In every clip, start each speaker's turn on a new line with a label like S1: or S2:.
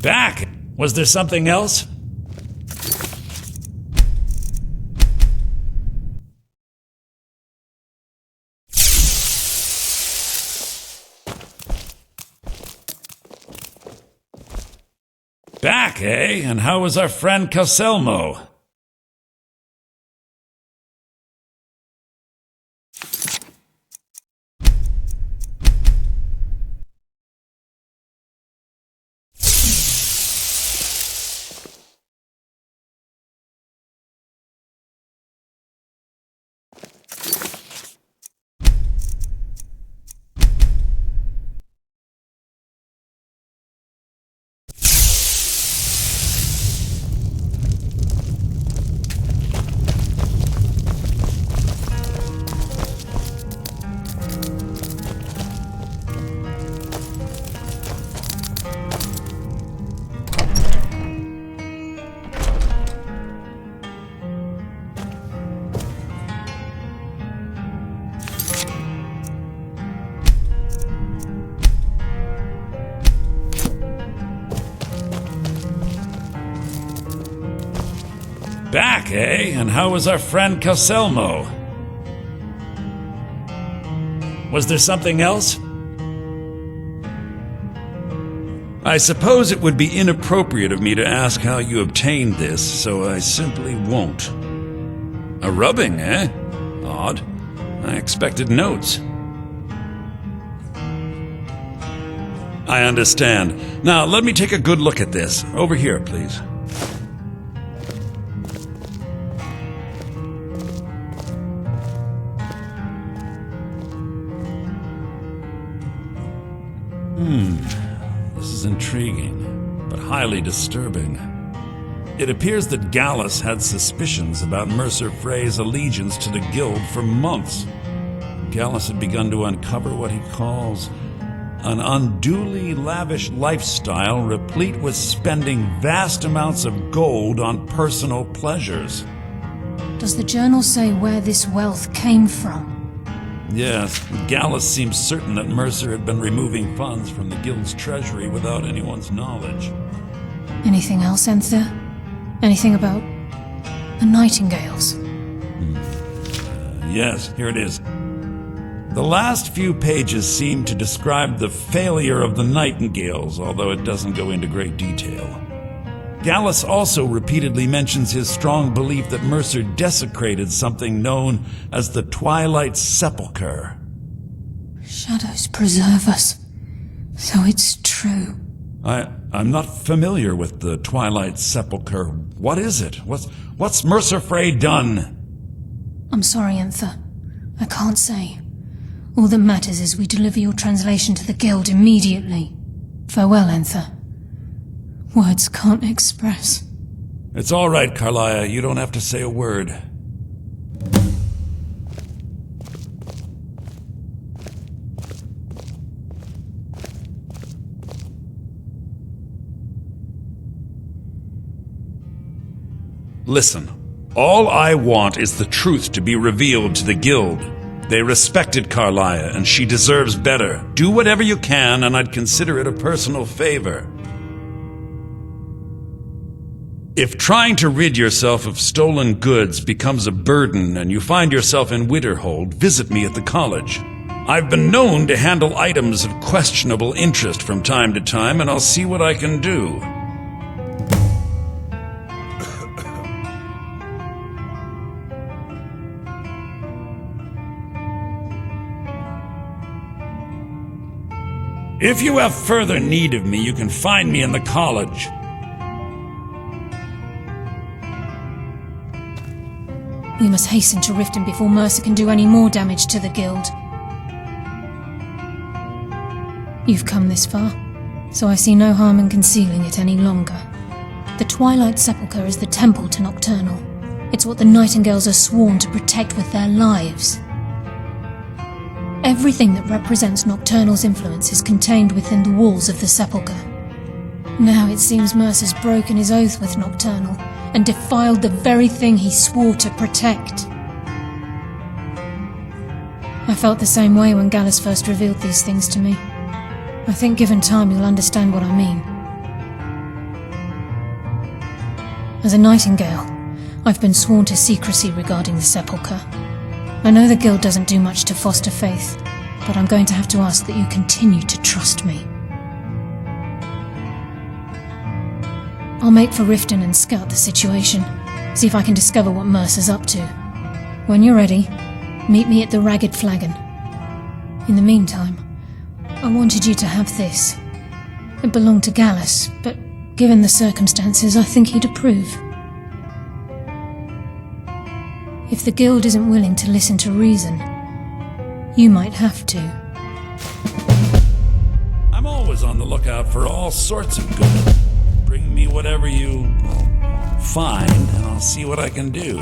S1: Back! Was there something else? Back, eh? And how was our friend Caselmo? Back, eh? And how was our friend Caselmo? Was there something else? I suppose it would be inappropriate of me to ask how you obtained this, so I simply won't. A rubbing, eh? Odd. I expected notes. I understand. Now, let me take a good look at this. Over here, please. This is intriguing, but highly disturbing. It appears that Gallus had suspicions about Mercer Frey's allegiance to the Guild for months. Gallus had begun to uncover what he calls an unduly lavish lifestyle replete with spending vast amounts of gold on personal pleasures.
S2: Does the journal say where this wealth came from?
S1: Yes, Gallus seems certain that Mercer had been removing funds from the Guild's treasury without anyone's knowledge.
S2: Anything else, Enthir? Anything about the Nightingales?
S1: Yes, here it is. The last few pages seem to describe the failure of the Nightingales, although it doesn't go into great detail. Gallus also repeatedly mentions his strong belief that Mercer desecrated something known as the Twilight Sepulchre.
S2: Shadows preserve us. So it's true.
S1: I'm not familiar with the Twilight Sepulchre. What is it? What's Mercer Frey done?
S2: I'm sorry, Enthir. I can't say. All that matters is we deliver your translation to the Guild immediately. Farewell, Enthir. Words can't express.
S1: It's all right, Karliah. You don't have to say a word. Listen, all I want is the truth to be revealed to the Guild. They respected Karliah, and she deserves better. Do whatever you can, and I'd consider it a personal favor. If trying to rid yourself of stolen goods becomes a burden and you find yourself in Winterhold, visit me at the college. I've been known to handle items of questionable interest from time to time, and I'll see what I can do. If you have further need of me, you can find me in the college.
S2: We must hasten to Riften before Mercer can do any more damage to the Guild. You've come this far, so I see no harm in concealing it any longer. The Twilight Sepulchre is the temple to Nocturnal. It's what the Nightingales are sworn to protect with their lives. Everything that represents Nocturnal's influence is contained within the walls of the Sepulchre. Now it seems Mercer's broken his oath with Nocturnal and defiled the very thing he swore to protect. I felt the same way when Gallus first revealed these things to me. I think given time you'll understand what I mean. As a nightingale, I've been sworn to secrecy regarding the sepulchre. I know the guild doesn't do much to foster faith, but I'm going to have to ask that you continue to trust me. I'll make for Riften and scout the situation, see if I can discover what Mercer's up to. When you're ready, meet me at the Ragged Flagon. In the meantime, I wanted you to have this. It belonged to Gallus, but given the circumstances, I think he'd approve. If the guild isn't willing to listen to reason, you might have to.
S1: I'm always on the lookout for all sorts of good. Bring me whatever you find, and I'll see what I can do.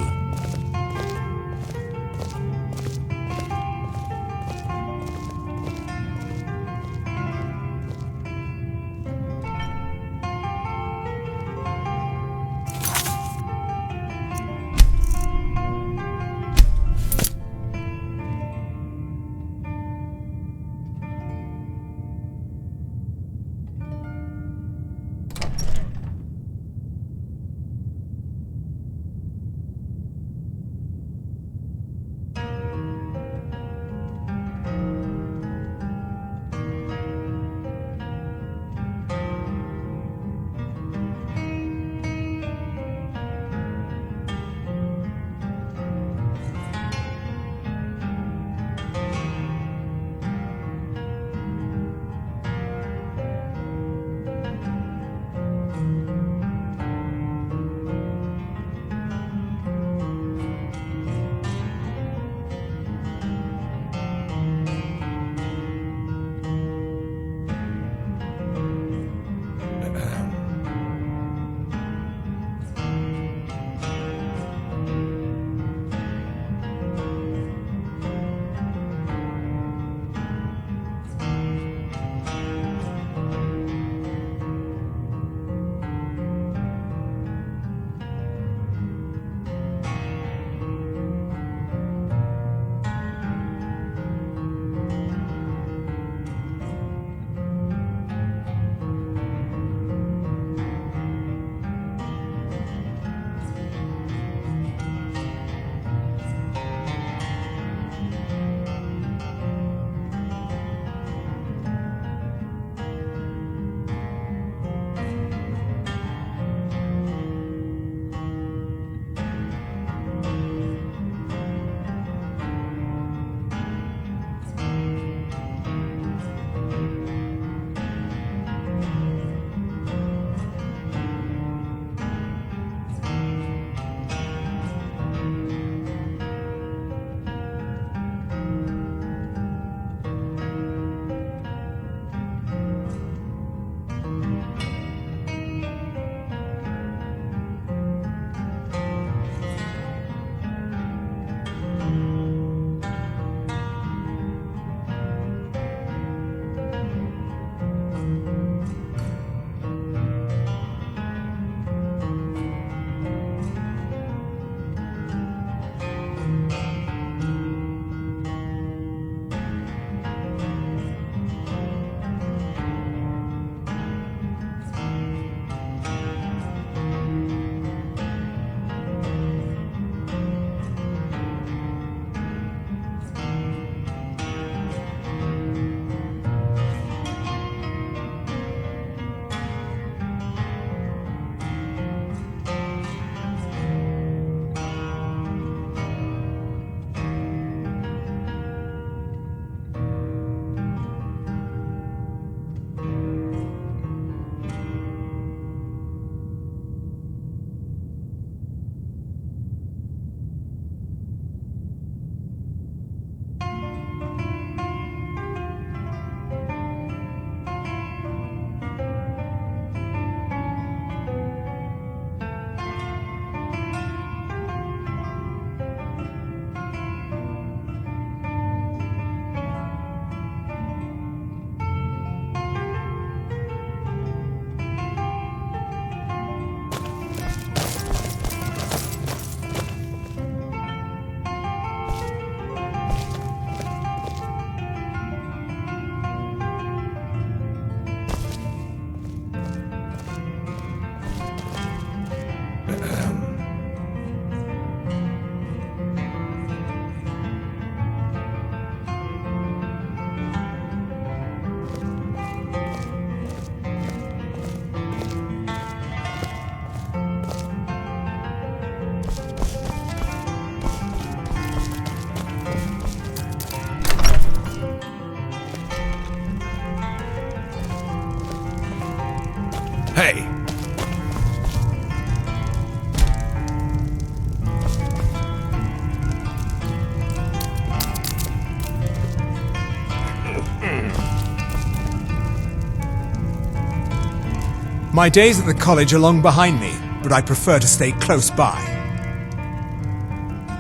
S3: My days at the college are long behind me, but I prefer to stay close by.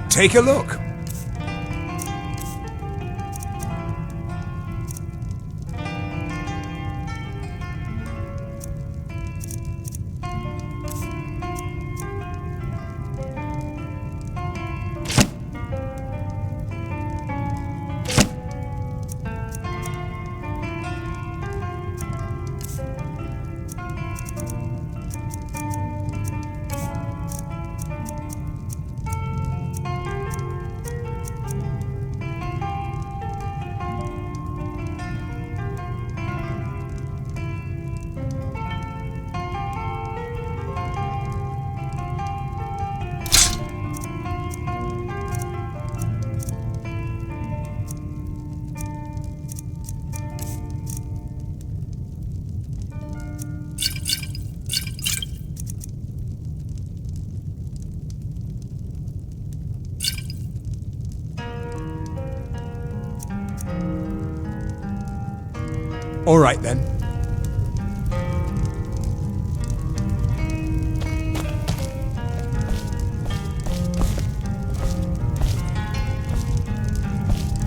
S3: Take a look. All right then.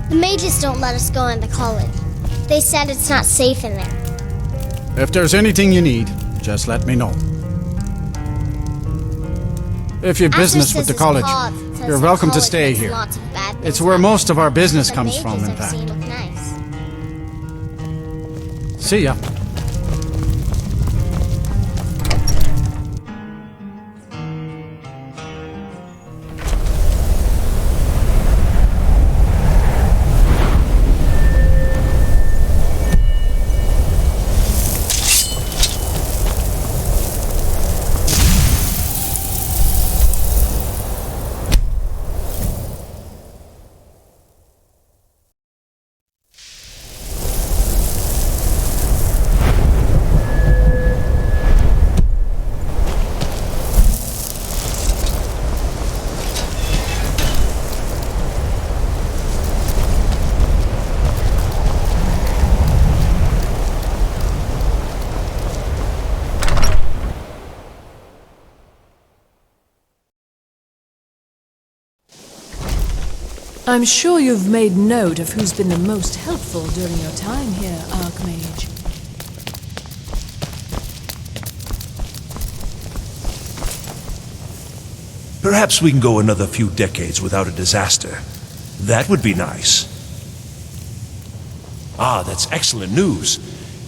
S4: The mages don't let us go into college. They said it's not safe in there.
S5: If there's anything you need, just let me know. If you've business with the college, you're welcome to stay here. It's where most of our business comes from, in fact. See ya.
S6: I'm sure you've made note of who's been the most helpful during your time here, Archmage.
S7: Perhaps we can go another few decades without a disaster. That would be nice. Ah, that's excellent news.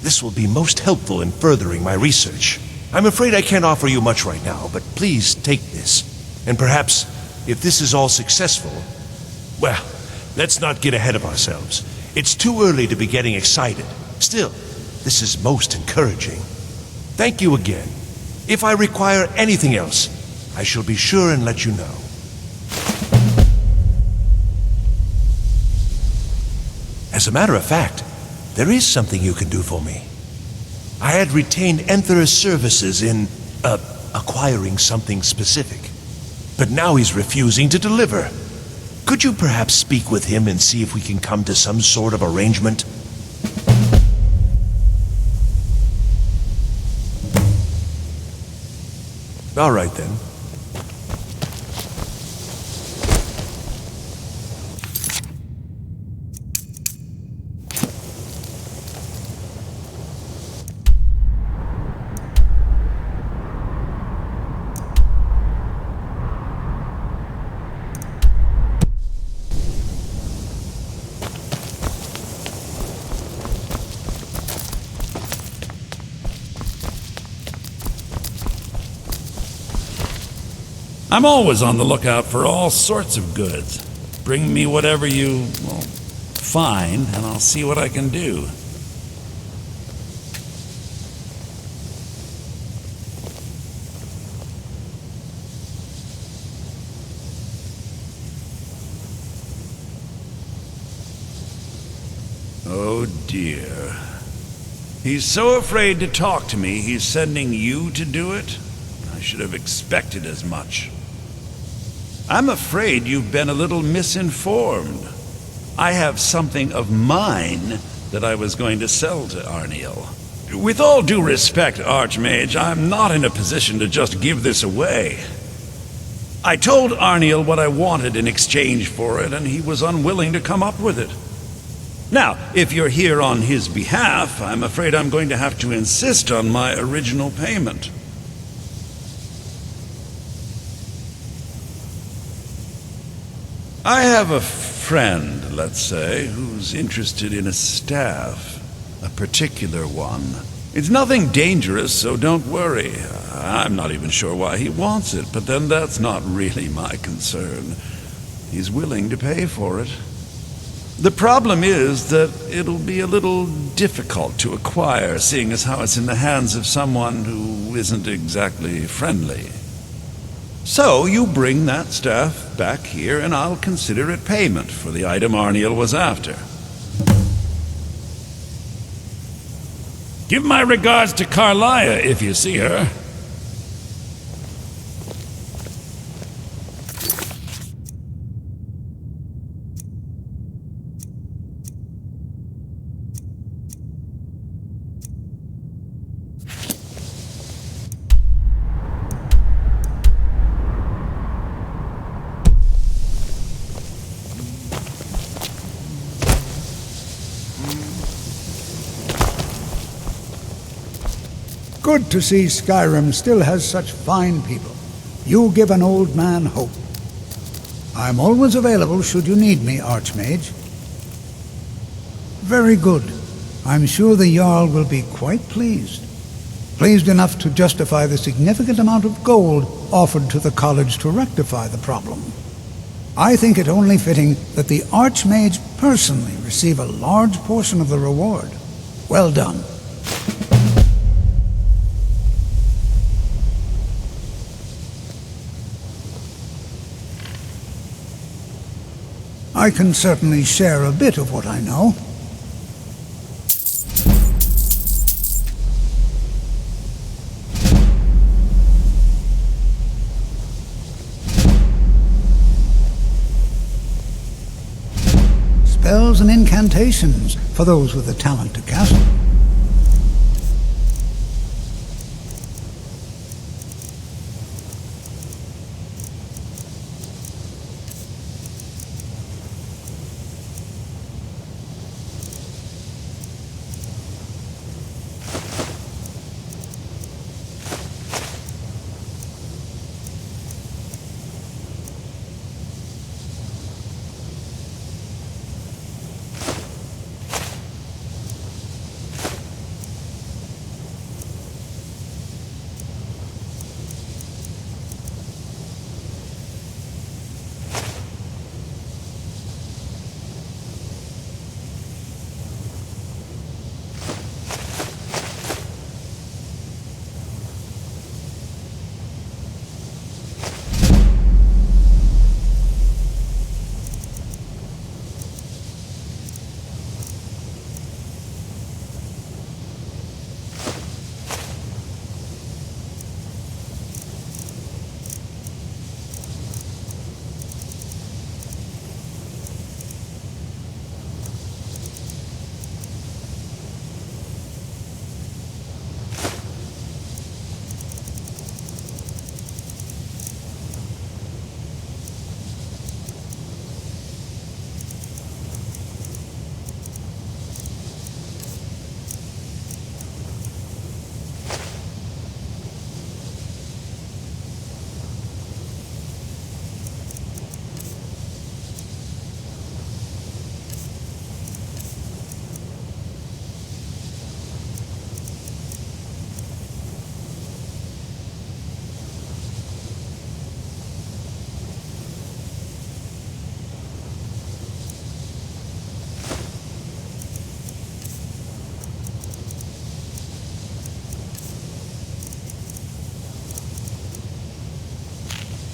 S7: This will be most helpful in furthering my research. I'm afraid I can't offer you much right now, but please take this. And perhaps, if this is all successful, well, let's not get ahead of ourselves. It's too early to be getting excited. Still, this is most encouraging. Thank you again. If I require anything else, I shall be sure and let you know. As a matter of fact, there is something you can do for me. I had retained Enthir's services in, acquiring something specific. But now he's refusing to deliver. Could you perhaps speak with him and see if we can come to some sort of arrangement? All right then.
S1: I'm always on the lookout for all sorts of goods. Bring me whatever you, well, find, and I'll see what I can do. Oh dear. He's so afraid to talk to me, he's sending you to do it? I should have expected as much. I'm afraid you've been a little misinformed. I have something of mine that I was going to sell to Arniel. With all due respect, Archmage, I'm not in a position to just give this away. I told Arniel what I wanted in exchange for it, and he was unwilling to come up with it. Now, if you're here on his behalf, I'm afraid I'm going to have to insist on my original payment. I have a friend, let's say, who's interested in a staff. A particular one. It's nothing dangerous, so don't worry. I'm not even sure why he wants it, but then that's not really my concern. He's willing to pay for it. The problem is that it'll be a little difficult to acquire, seeing as how it's in the hands of someone who isn't exactly friendly. So you bring that staff back here, and I'll consider it payment for the item Arniel was after. Give my regards to Karliah if you see her.
S8: Good to see Skyrim still has such fine people. You give an old man hope. I'm always available should you need me, Archmage. Very good. I'm sure the Jarl will be quite pleased. Pleased enough to justify the significant amount of gold offered to the college to rectify the problem. I think it only fitting that the Archmage personally receive a large portion of the reward. Well done. I can certainly share a bit of what I know. Spells and incantations for those with the talent to cast them.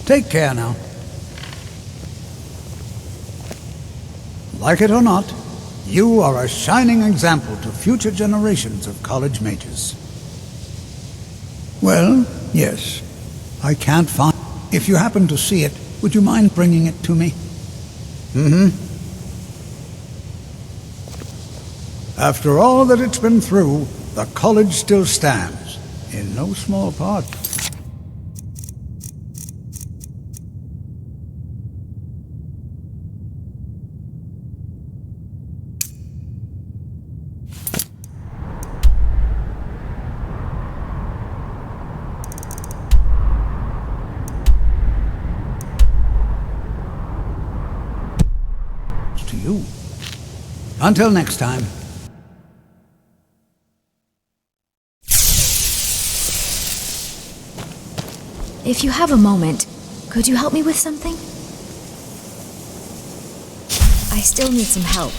S8: Take care now. Like it or not, you are a shining example to future generations of college mages. Well, yes. I can't find... If you happen to see it, would you mind bringing it to me? After all that it's been through, the college still stands, in no small part. To you. Until next time.
S9: If you have a moment, could you help me with something? I still need some help,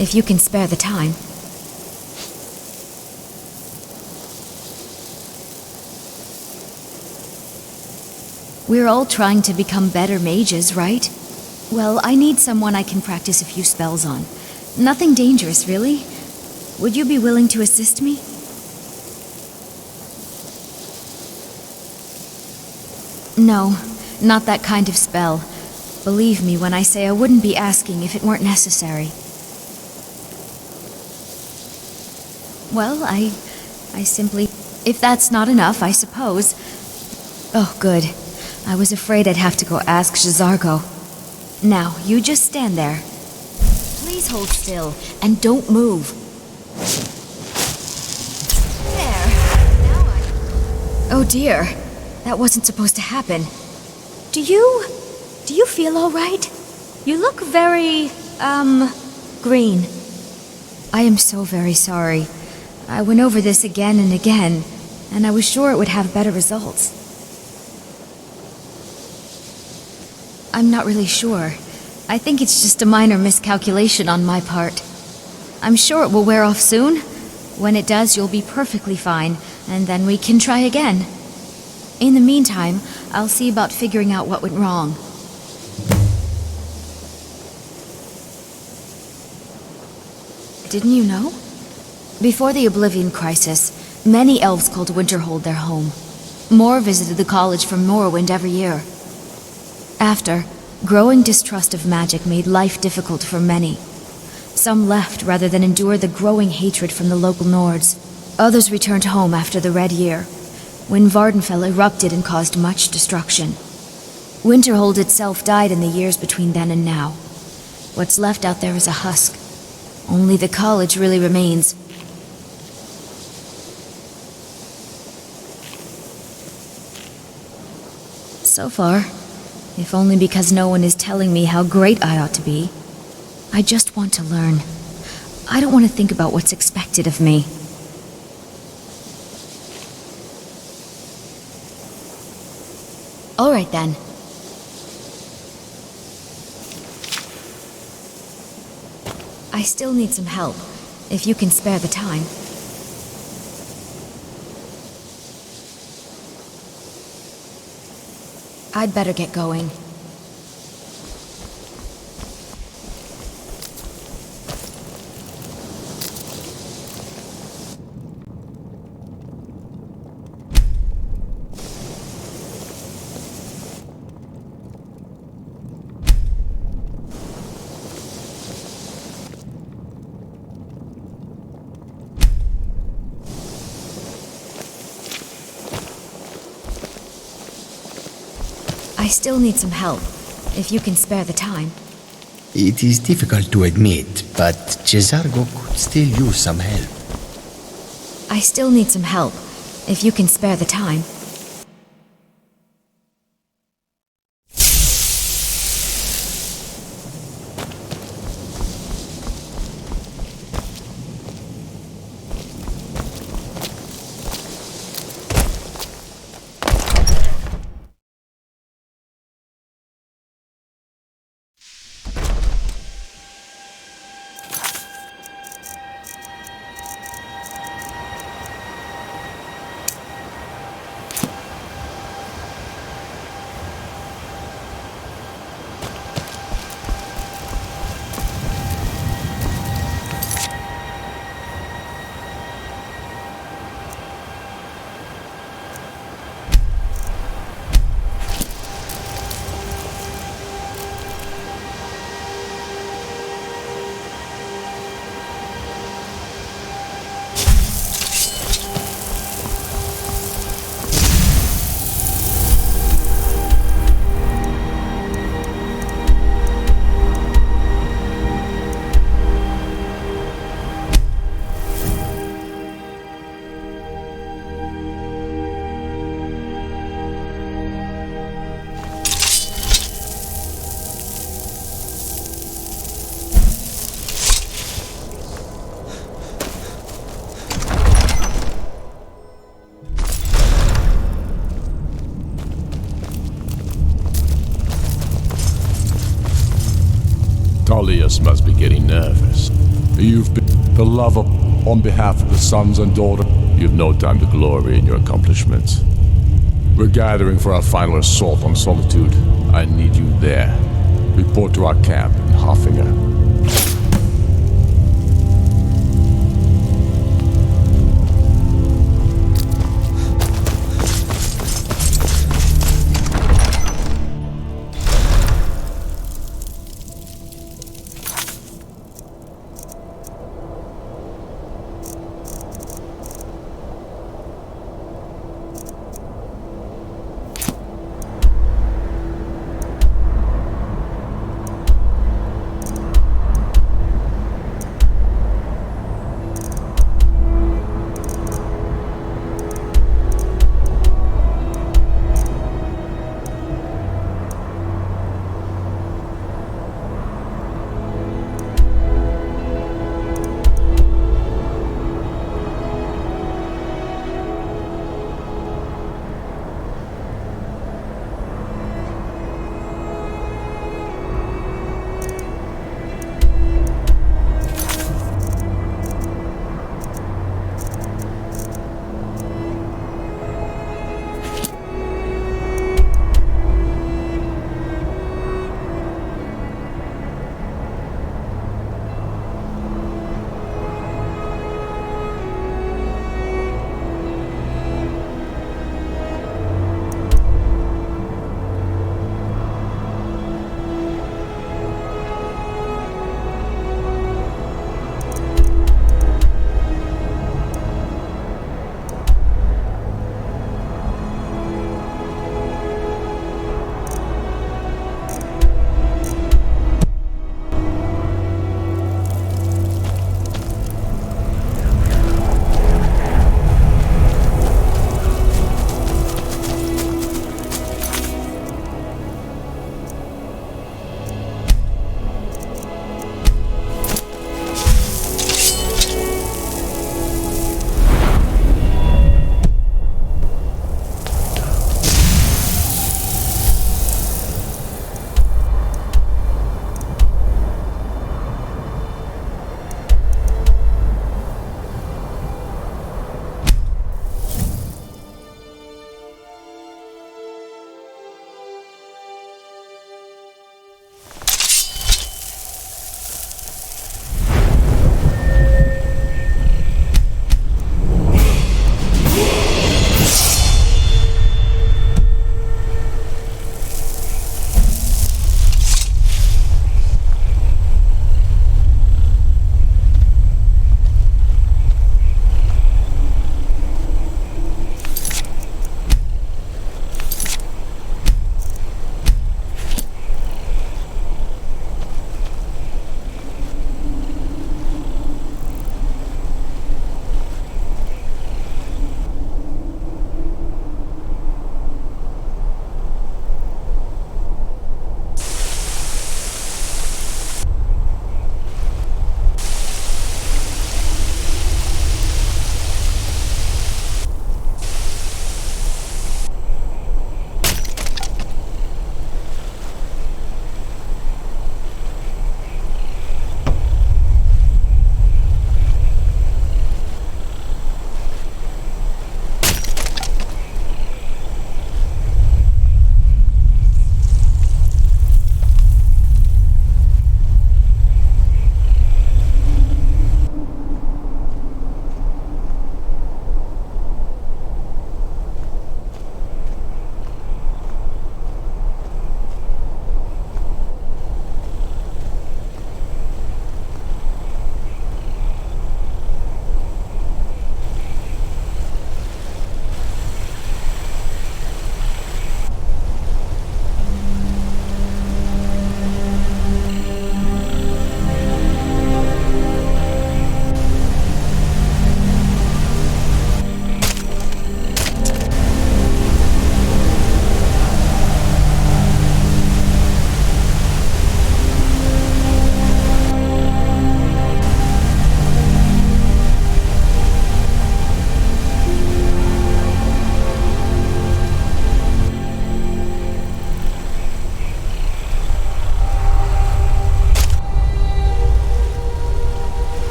S9: if you can spare the time. We're all trying to become better mages, right? Well, I need someone I can practice a few spells on. Nothing dangerous, really. Would you be willing to assist me? No, not that kind of spell. Believe me when I say I wouldn't be asking if it weren't necessary. Well, I simply... If that's not enough, I suppose. Oh, good. I was afraid I'd have to go ask J'zargo. Now, you just stand there. Please hold still, and don't move. There. Now Oh dear. That wasn't supposed to happen. Do you feel all right? You look very, green. I am so very sorry. I went over this again and again, and I was sure it would have better results. I'm not really sure. I think it's just a minor miscalculation on my part. I'm sure it will wear off soon. When it does, you'll be perfectly fine, and then we can try again. In the meantime, I'll see about figuring out what went wrong. Didn't you know? Before the Oblivion Crisis, many elves called Winterhold their home. More visited the college from Morrowind every year. After, growing distrust of magic made life difficult for many. Some left rather than endure the growing hatred from the local Nords. Others returned home after the Red Year, when Vardenfell erupted and caused much destruction. Winterhold itself died in the years between then and now. What's left out there is a husk. Only the college really remains. So far, if only because no one is telling me how great I ought to be. I just want to learn. I don't want to think about what's expected of me. All right then. I still need some help, if you can spare the time. I'd better get going. I still need some help, if you can spare the time.
S10: It is difficult to admit, but J'zargo could still use some help.
S9: I still need some help, if you can spare the time.
S11: Priest must be getting nervous. You've been the lover on behalf of the sons and daughters. You've no time to glory in your accomplishments. We're gathering for our final assault on Solitude. I need you there. Report to our camp in Hoffinger.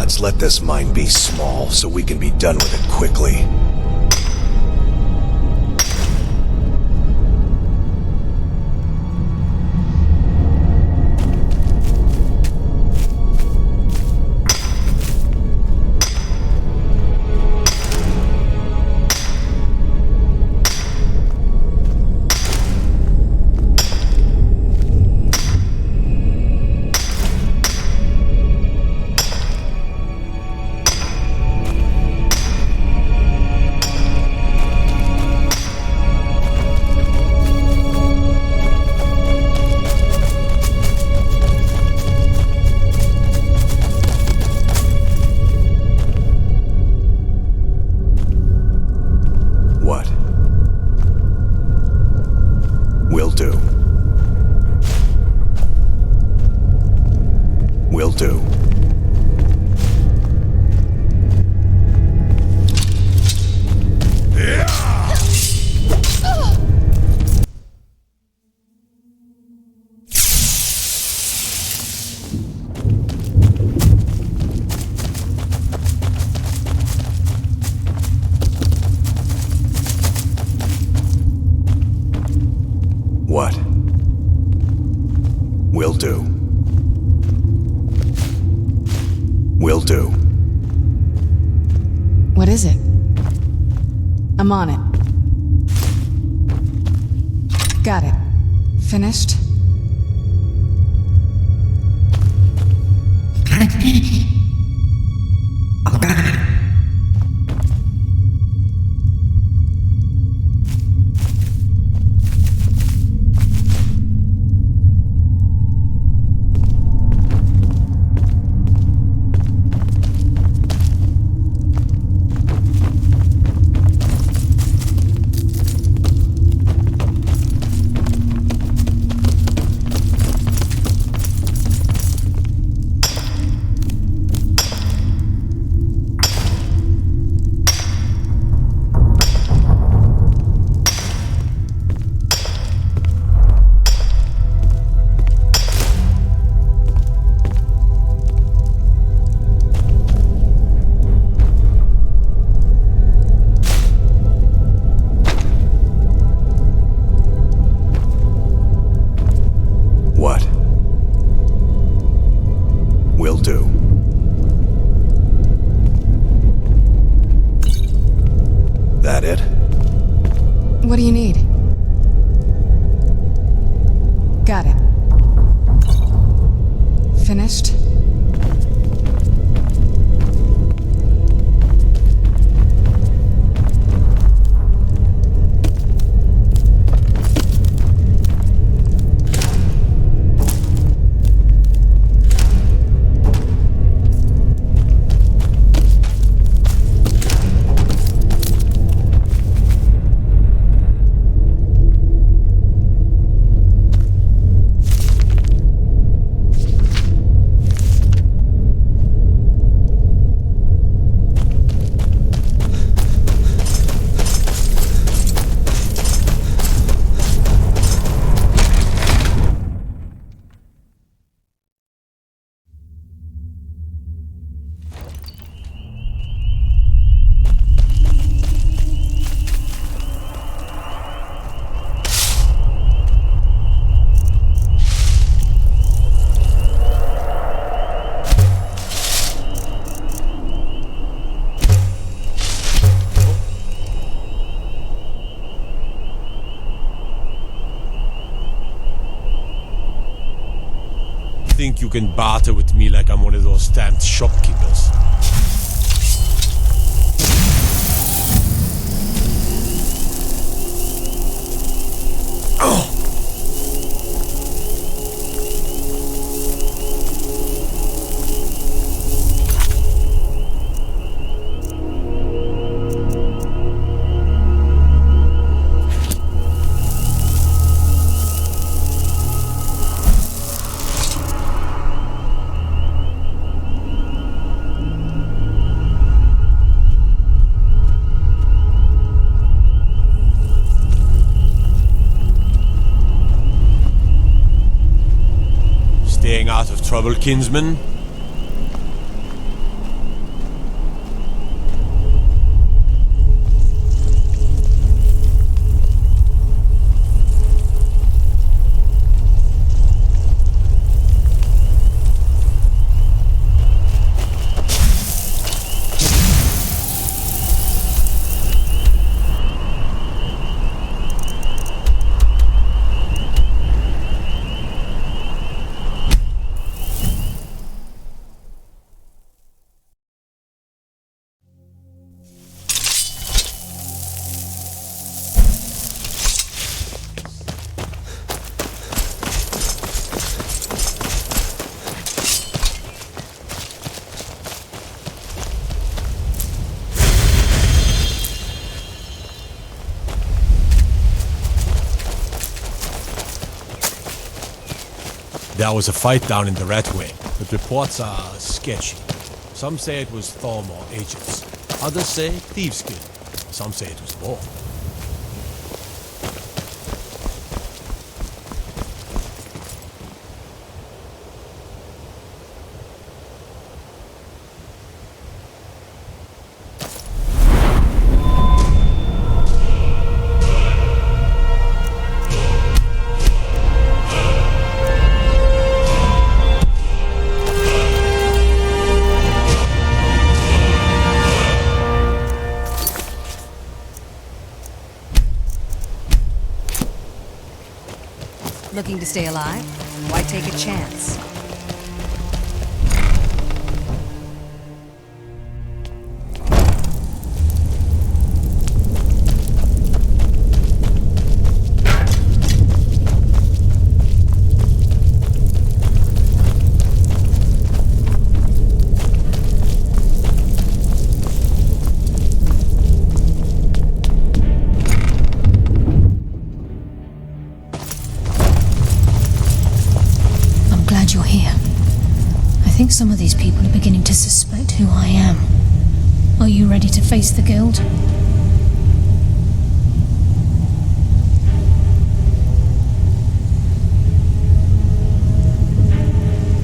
S12: gods, let this mine be small so we can be done with it quickly. What? Will do. Will do.
S6: What is it? I'm on it. Got it. Finished? What do you need? Got it. Finished?
S7: Think you can barter with me like I'm one of those stamped shopkeepers? Staying out of trouble, kinsman?
S12: There was a fight down in the Red Wing, but reports are sketchy. Some say it was Thormor agents. Others say thieves' guild. Some say it was both.
S13: Looking to stay alive? Why take a chance?
S2: You're here. I think some of these people are beginning to suspect who I am. Are you ready to face the guild?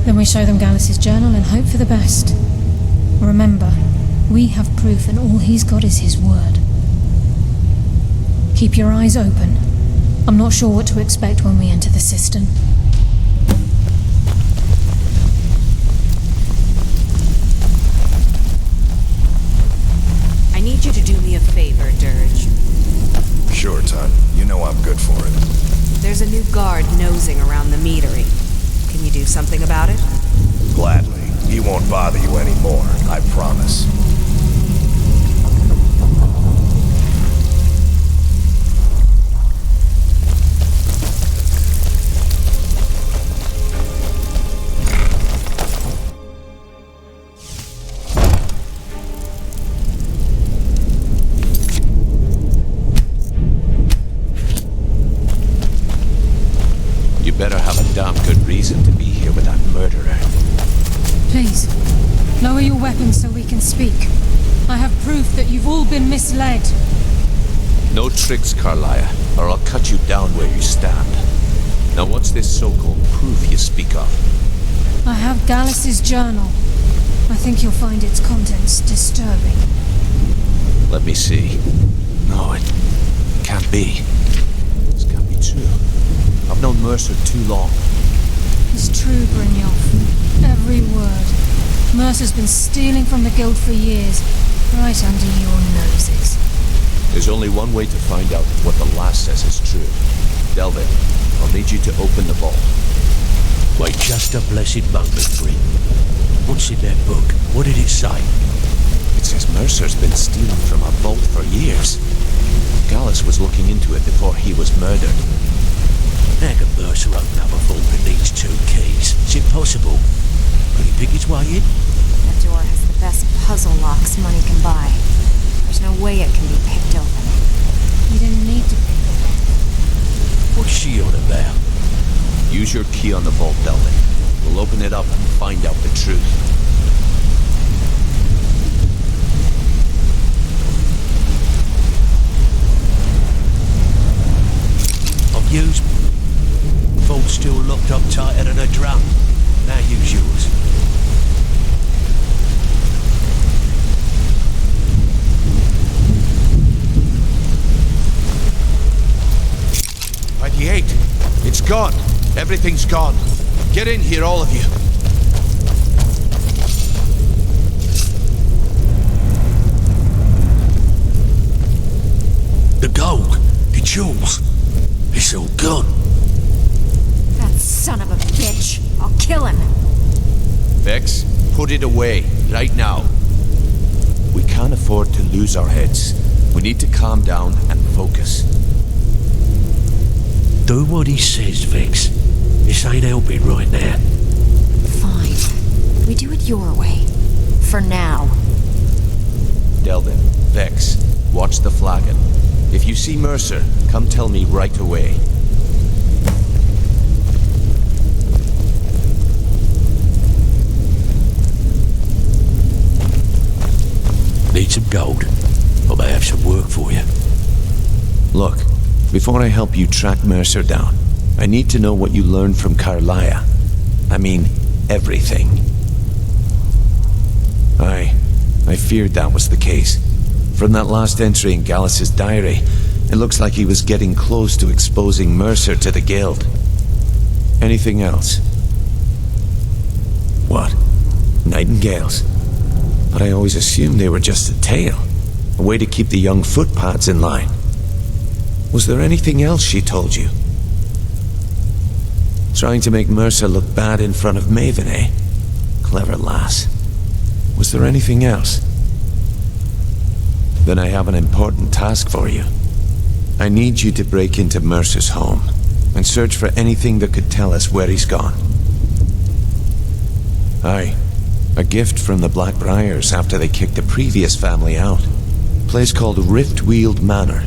S2: Then we show them Gallus's journal and hope for the best. Remember, we have proof and all he's got is his word. Keep your eyes open. I'm not sure what to expect when we enter the cistern.
S13: I need you to do me a favor, Dirge.
S12: Sure, Todd. You know I'm good for it.
S13: There's a new guard nosing around the meadery. Can you do something about it?
S12: Gladly. He won't bother you anymore, I promise.
S14: Better have a damn good reason to be here with that murderer.
S2: Please, lower your weapons so we can speak. I have proof that you've all been misled.
S14: No tricks, Karliah, or I'll cut you down where you stand. Now what's this so-called proof you speak of?
S2: I have Gallus's journal. I think you'll find its contents disturbing.
S14: Let me see. No, it can't be. This can't be true. I've known Mercer too long.
S2: It's true, Brynjolf. Every word. Mercer's been stealing from the guild for years, right under your noses.
S14: There's only one way to find out what the lass says is true. Delvin, I'll need you to open the vault.
S15: Wait just a blessed moment, Bryn. What's in that book? What did it say?
S14: It says Mercer's been stealing from a vault for years. Gallus was looking into it before he was murdered.
S15: How can Mercer open up a vault that needs 2 keys? It's impossible. Could he pick his way in?
S9: That door has the best puzzle locks money can buy. There's no way it can be picked open.
S2: You didn't need to pick it open.
S15: What's she on about?
S14: Use your key on the vault, Delvin. We'll open it up and find out the truth.
S15: I've used... Vault's still locked up tighter than a drum. Now use yours.
S14: By the 8. It's gone. Everything's gone. Get in here, all of you.
S15: The gold. The jewels. It's all gone.
S9: That son of a bitch. I'll kill him.
S14: Vex, put it away, right now. We can't afford to lose our heads. We need to calm down and focus.
S15: Do what he says, Vex. This ain't helping right now.
S9: Fine. We do it your way. For now.
S14: Delvin, Vex, watch the flagon. If you see Mercer, come tell me right away.
S15: gold, or they have some work for you.
S14: Look, before I help you track Mercer down, I need to know what you learned from Karliah. I mean, everything. I feared that was the case. From that last entry in Gallus's diary, it looks like he was getting close to exposing Mercer to the Guild. Anything else? What? Nightingales? But I always assumed they were just a tale. A way to keep the young footpads in line. Was there anything else she told you? Trying to make Mercer look bad in front of Maven, eh? Clever lass. Was there anything else? Then I have an important task for you. I need you to break into Mercer's home and search for anything that could tell us where he's gone. Aye, a gift from the Blackbriars after they kicked the previous family out. A place called Riftweald Manor.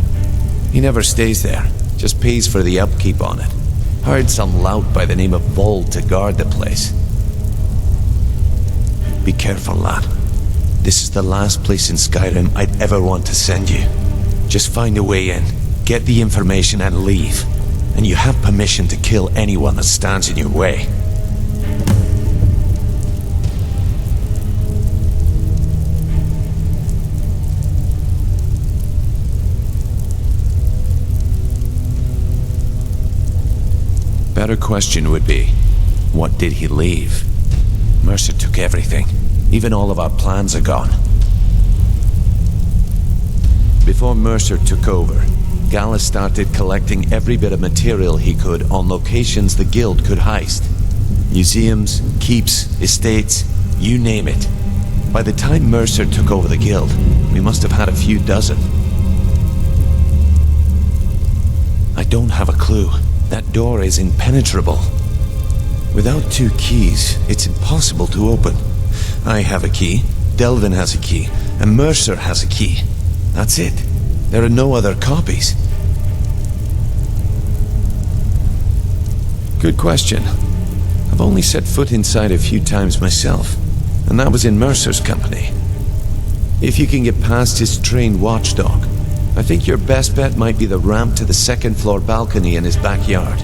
S14: He never stays there, just pays for the upkeep on it. Hired some lout by the name of Vold to guard the place. Be careful, lad. This is the last place in Skyrim I'd ever want to send you. Just find a way in, get the information and leave. And you have permission to kill anyone that stands in your way. Better question would be, what did he leave? Mercer took everything. Even all of our plans are gone. Before Mercer took over, Gallus started collecting every bit of material he could on locations the Guild could heist. Museums, keeps, estates, you name it. By the time Mercer took over the Guild, we must have had a few dozen. I don't have a clue. That door is impenetrable. Without 2 keys, it's impossible to open. I have a key, Delvin has a key, and Mercer has a key. That's it. There are no other copies. Good question. I've only set foot inside a few times myself, and that was in Mercer's company. If you can get past his trained watchdog, I think your best bet might be the ramp to the 2nd floor balcony in his backyard.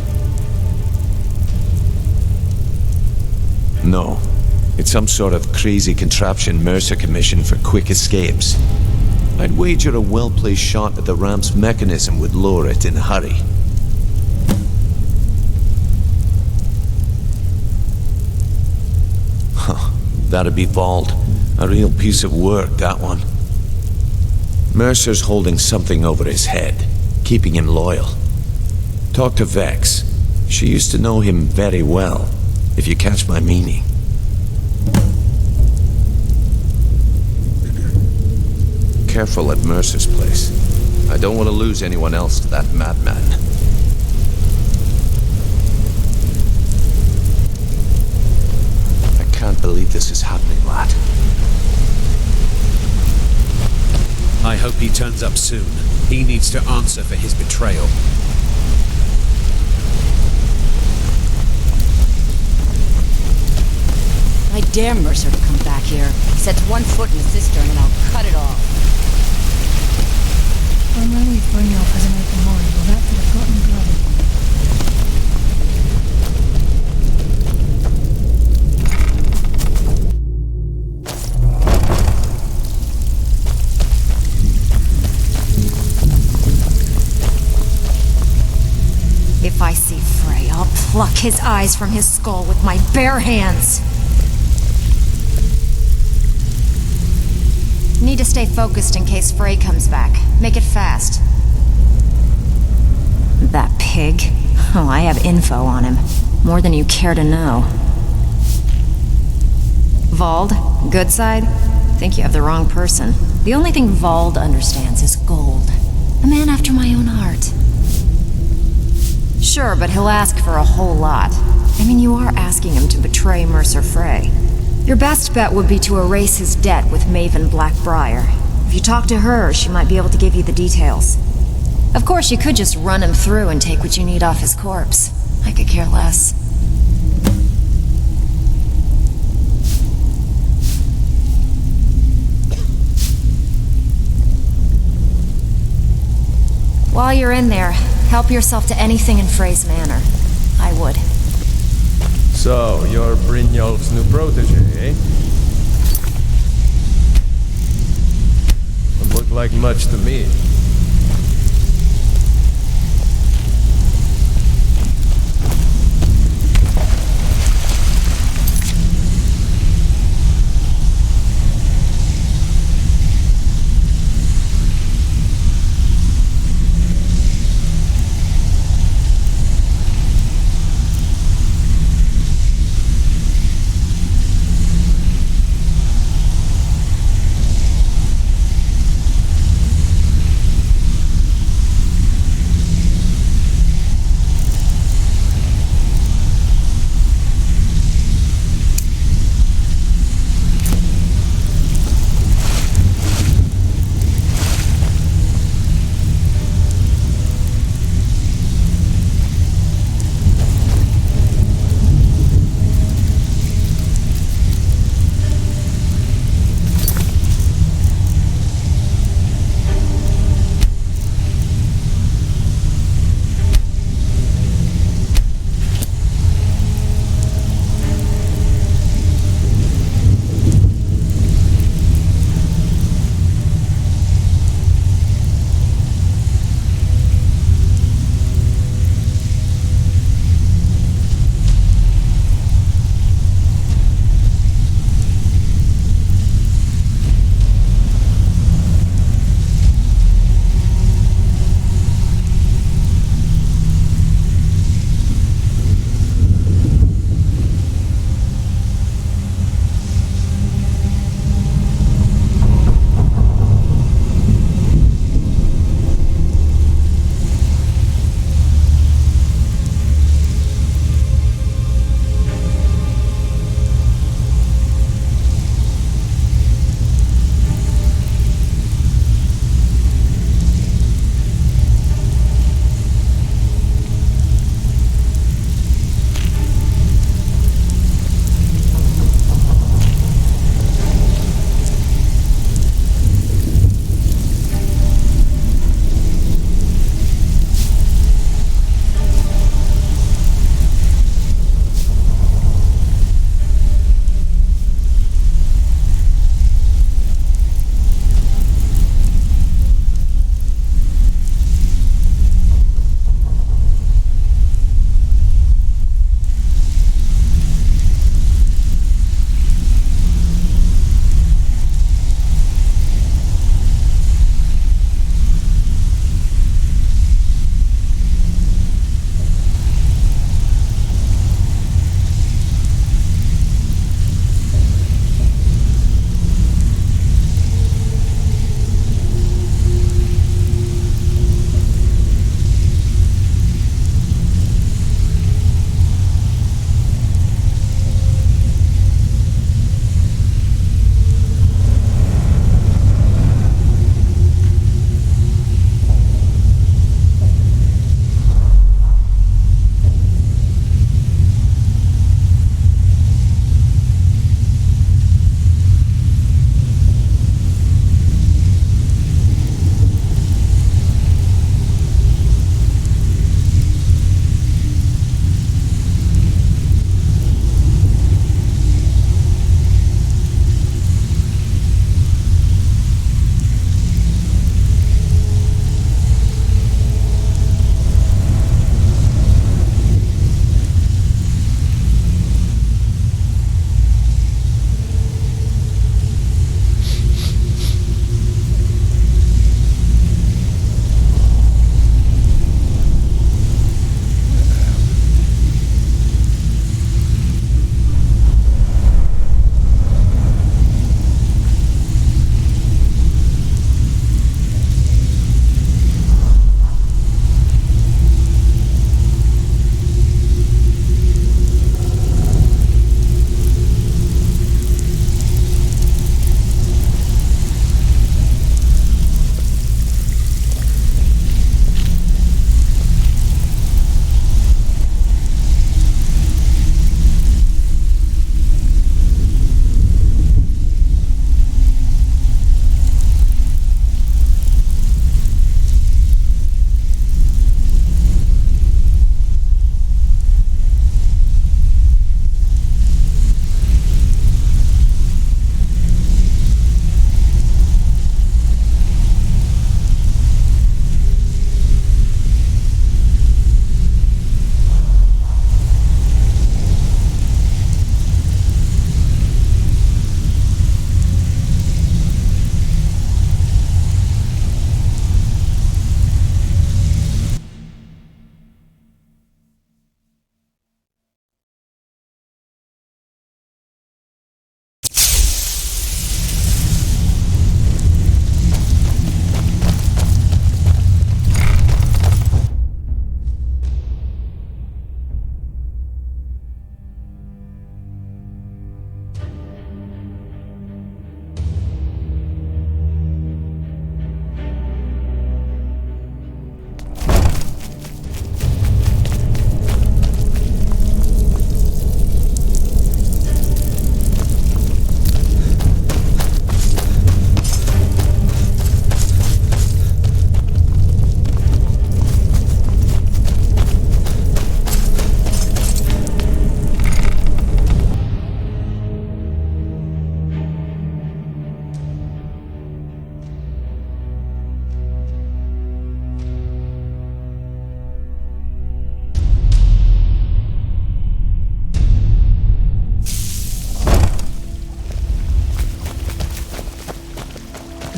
S14: No. It's some sort of crazy contraption Mercer commissioned for quick escapes. I'd wager a well-placed shot at the ramp's mechanism would lower it in a hurry. Huh. That'd be Vold. A real piece of work, that one. Mercer's holding something over his head, keeping him loyal. Talk to Vex. She used to know him very well, if you catch my meaning. Careful at Mercer's place. I don't want to lose anyone else to that madman. I can't believe this is happening, lad.
S16: I hope he turns up soon. He needs to answer for his betrayal.
S9: I dare Mercer to come back here. He sets 1 foot in the cistern and I'll cut it off.
S2: I'm only Brynjolf has an open mind, or that could have gotten bloody.
S9: If I see Frey, I'll pluck his eyes from his skull with my bare hands. Need to stay focused in case Frey comes back. Make it fast. That pig? Oh, I have info on him. More than you care to know. Vold? Good side? Think you have the wrong person. The only thing Vold understands is gold. A man after my own heart. Sure, but he'll ask for a whole lot. I mean, you are asking him to betray Mercer Frey. Your best bet would be to erase his debt with Maven Blackbriar. If you talk to her, she might be able to give you the details. Of course, you could just run him through and take what you need off his corpse. I could care less. While you're in there, help yourself to anything in Frey's manor. I would.
S17: So, you're Brynjolf's new protege, eh? Don't look like much to me.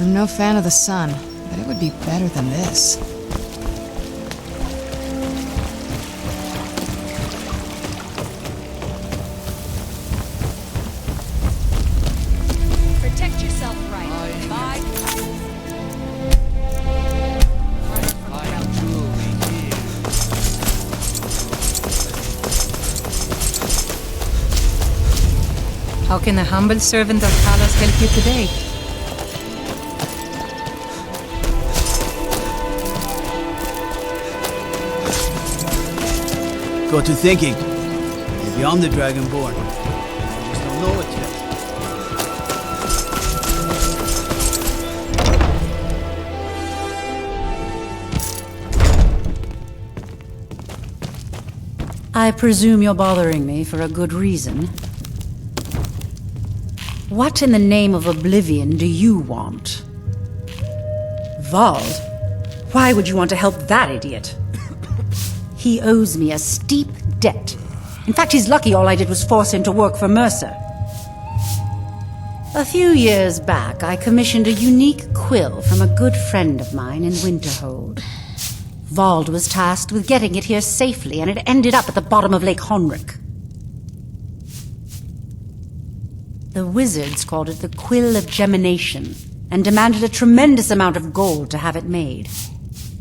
S13: I'm no fan of the sun, but it would be better than this.
S18: Protect yourself right. Bye. How can a humble servant of Karliah help you today?
S19: Got to thinking. Maybe I'm the Dragonborn. I just don't know it yet.
S20: I presume you're bothering me for a good reason. What in the name of oblivion do you want?
S21: Vald? Why would you want to help that idiot?
S20: He owes me a steep debt.
S21: In fact, he's lucky all I did was force him to work for Mercer.
S20: A few years back, I commissioned a unique quill from a good friend of mine in Winterhold. Vald was tasked with getting it here safely, and it ended up at the bottom of Lake Honrick. The wizards called it the Quill of Gemination, and demanded a tremendous amount of gold to have it made.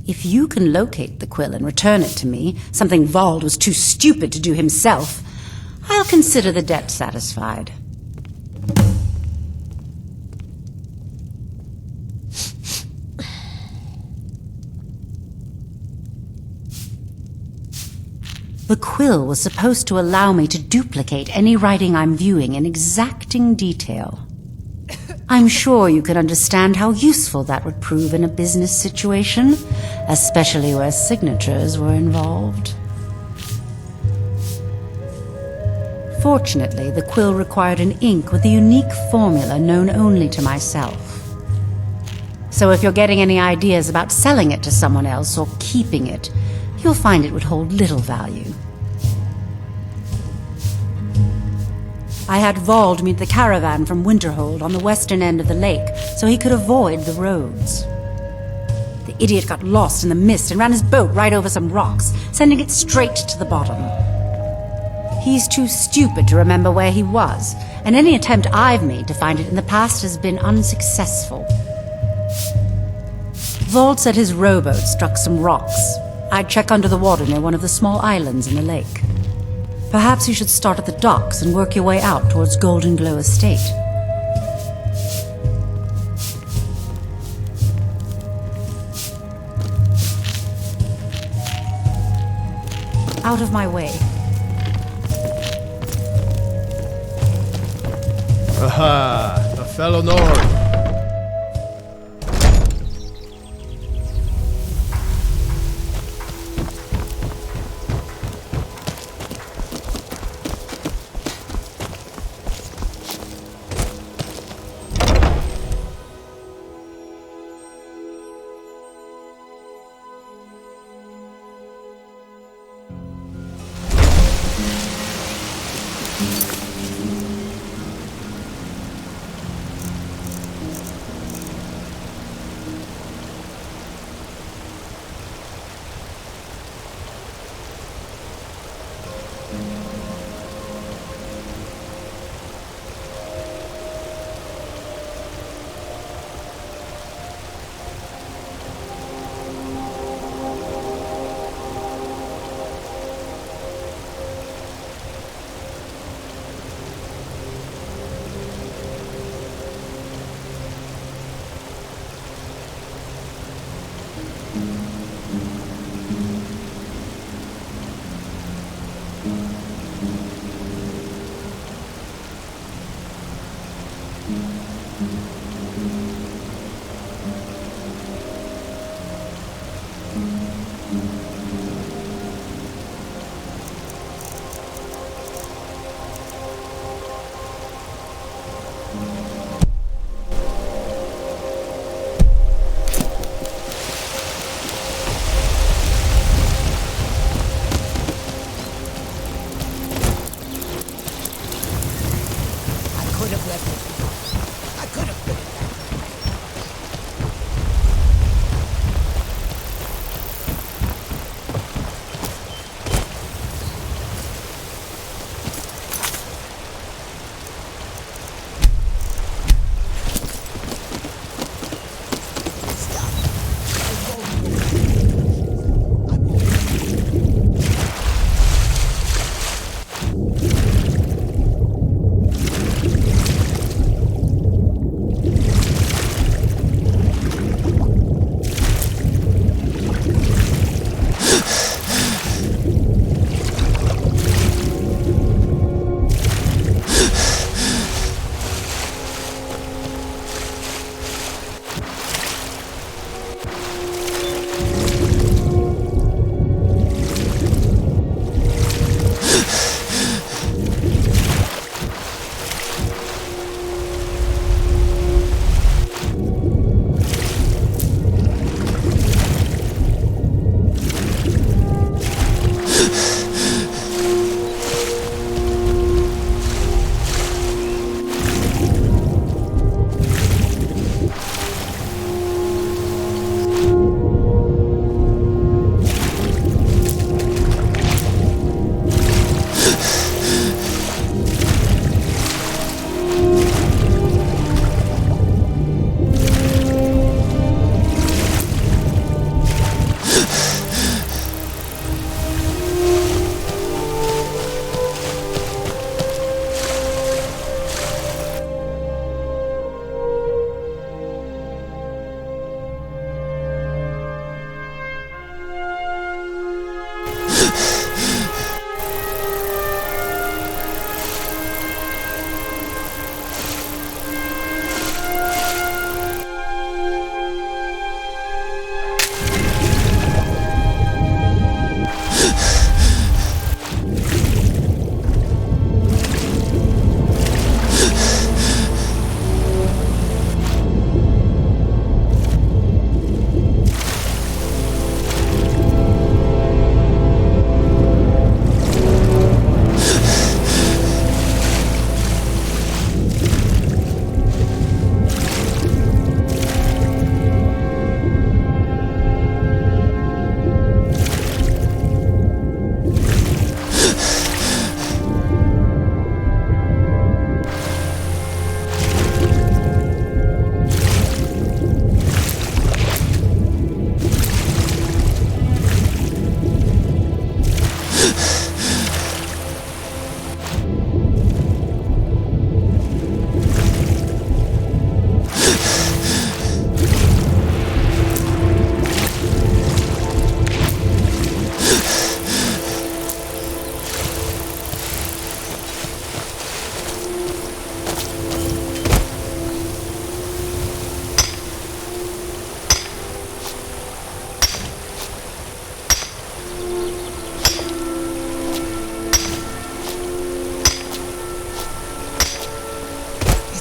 S20: If you can locate the quill and return it to me, something Vald was too stupid to do himself, I'll consider the debt satisfied. The quill was supposed to allow me to duplicate any writing I'm viewing in exacting detail. I'm sure you can understand how useful that would prove in a business situation, especially where signatures were involved. Fortunately, the quill required an ink with a unique formula known only to myself. So if you're getting any ideas about selling it to someone else or keeping it, you'll find it would hold little value. I had Vald meet the caravan from Winterhold on the western end of the lake, so he could avoid the roads. The idiot got lost in the mist and ran his boat right over some rocks, sending it straight to the bottom. He's too stupid to remember where he was, and any attempt I've made to find it in the past has been unsuccessful. Vald said his rowboat struck some rocks. I'd check under the water near one of the small islands in the lake. Perhaps you should start at the docks and work your way out towards Golden Glow Estate. Out of my way.
S17: Aha! A fellow Nord!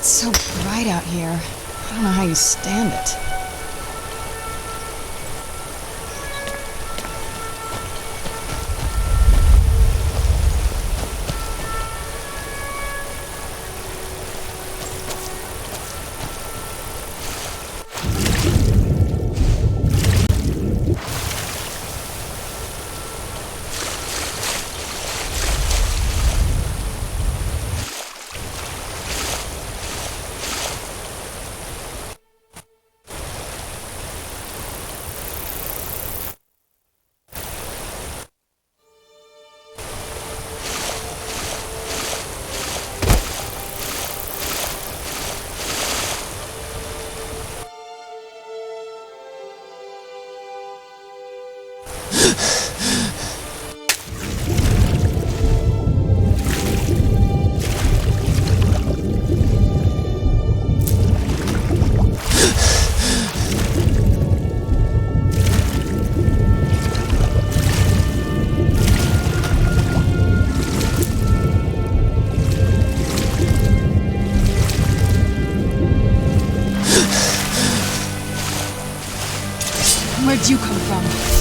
S3: It's so bright out here. I don't know how you stand it. Where'd you come from?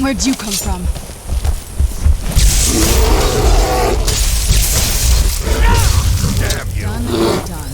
S3: Where'd you come from?
S11: Damn you!
S3: Done.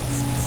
S20: yourself.